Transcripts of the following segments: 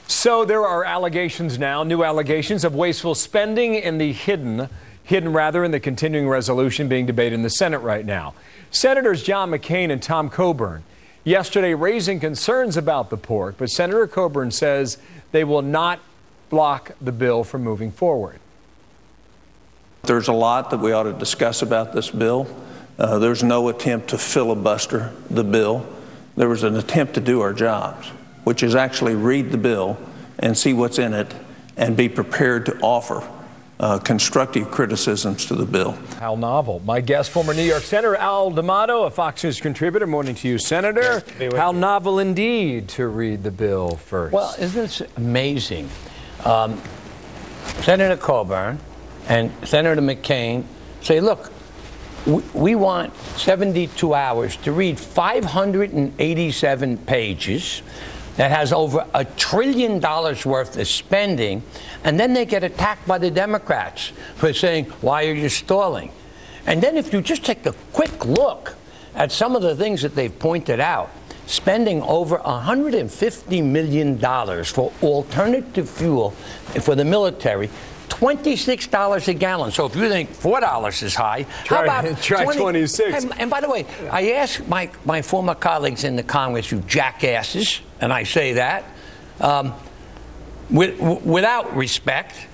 So there are allegations now, new allegations of wasteful spending in the hidden in the continuing resolution being debated in the Senate right now. Senators John McCain and Tom Coburn yesterday raising concerns about the pork, but Senator Coburn says they will not block the bill from moving forward. There's a lot that we ought to discuss about this bill. There's no attempt to filibuster the bill. There was an attempt to do our jobs, which is actually read the bill and see what's in it and be prepared to offer constructive criticisms to the bill. How novel. My guest, former New York Senator Al D'Amato, a Fox News contributor. Morning to you, Senator. How novel indeed to read the bill first. Well, isn't this amazing? Senator Coburn and Senator McCain say, look, we want 72 hours to read 587 pages that has over $1 trillion worth of spending, and then they get attacked by the Democrats for saying, why are you stalling? And then if you just take a quick look at some of the things that they've pointed out, spending over $150 million for alternative fuel for the military, $26 a gallon. So if you think $4 is high, how about try 26? And by the way, I asked my former colleagues in the Congress, you jackasses, and I say that without respect,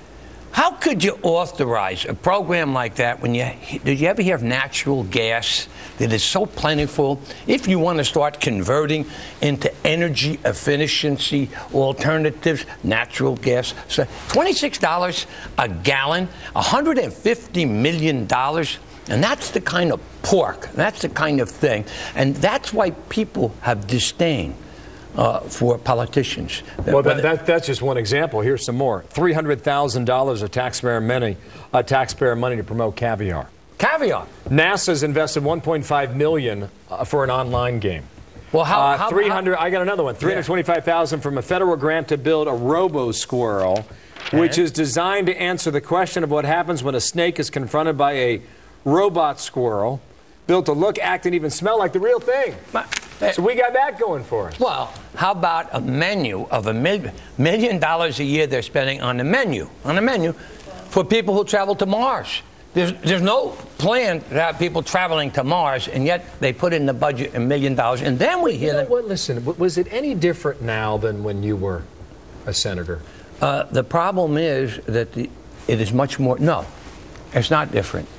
how could you authorize a program like that when did you ever hear of natural gas that is so plentiful? If you want to start converting into energy efficiency alternatives, natural gas, so $26 a gallon, $150 million, and that's the kind of pork, that's the kind of thing, and that's why people have disdain for politicians. Well, that's just one example. Here's some more. $300,000 of taxpayer money to promote caviar. Caviar. NASA's invested $1.5 million for an online game. Well, how 300? I got another one. $325,000 from a federal grant to build a Robo-Squirrel, which is designed to answer the question of what happens when a snake is confronted by a robot squirrel, built to look, act, and even smell like the real thing. So we got that going for us. Well, how about a menu of $1 million a year they're spending on the menu for people who travel to Mars? There's no plan to have people traveling to Mars, and yet they put in the budget $1 million, and then we hear them. Listen, was it any different now than when you were a senator? The problem is that it is much more. No, it's not different.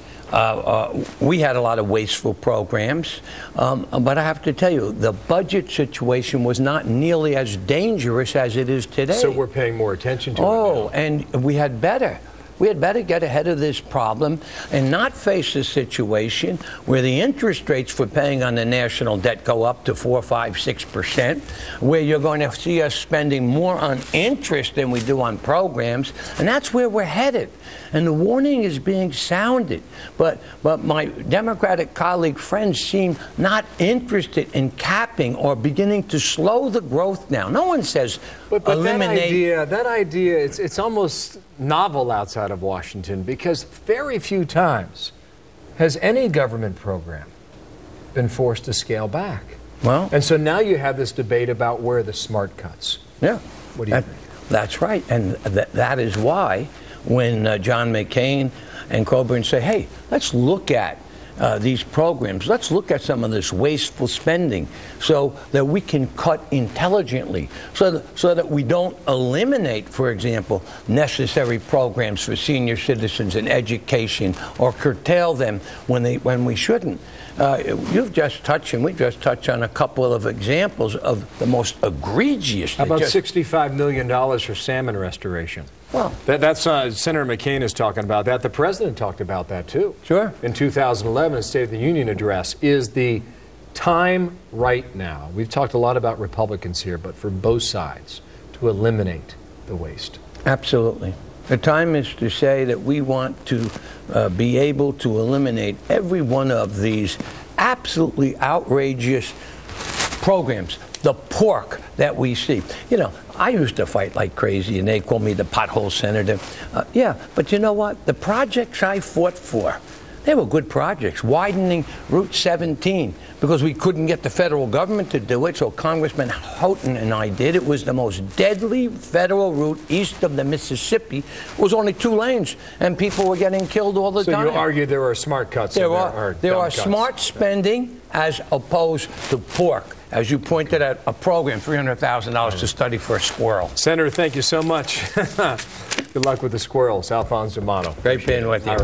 We had a lot of wasteful programs, but I have to tell you, the budget situation was not nearly as dangerous as it is today. So we're paying more attention to it now. Oh, and we had better. We had better get ahead of this problem and not face a situation where the interest rates for paying on the national debt go up to 4%, 5%, 6%, where you're going to see us spending more on interest than we do on programs, and that's where we're headed. And the warning is being sounded, but my Democratic colleague friends seem not interested in capping or beginning to slow the growth down. No one says eliminate. That idea, it's almost novel outside of Washington, because very few times has any government program been forced to scale back. Well, and so now you have this debate about where the smart cuts. Yeah. What do you think? That's right, and that is why when John McCain and Coburn say, hey, let's look at these programs, let's look at some of this wasteful spending so that we can cut intelligently, so that we don't eliminate, for example, necessary programs for senior citizens in education or curtail them when we shouldn't. You've just touched, and we've just touched on a couple of examples of the most egregious. How about $65 million for salmon restoration? Well, that's Senator McCain is talking about that. The president talked about that too. Sure. In 2011, State of the Union address. Is the time right now? We've talked a lot about Republicans here, but for both sides to eliminate the waste. Absolutely. The time is to say that we want to be able to eliminate every one of these absolutely outrageous programs. The pork that we see. You know, I used to fight like crazy, and they call me the pothole senator. Yeah, but you know what? The projects I fought for, They were good projects. Widening Route 17 because we couldn't get the federal government to do it, so Congressman Houghton and I did. It was the most deadly federal route east of the Mississippi. It was only 2 lanes, and people were getting killed all the time. So you argue there are smart cuts. There are smart spending as opposed to pork. As you pointed out, a program, $300,000 to study for a squirrel. Senator, thank you so much. Good luck with the squirrels, Alphonse D'Amato. Great being with you.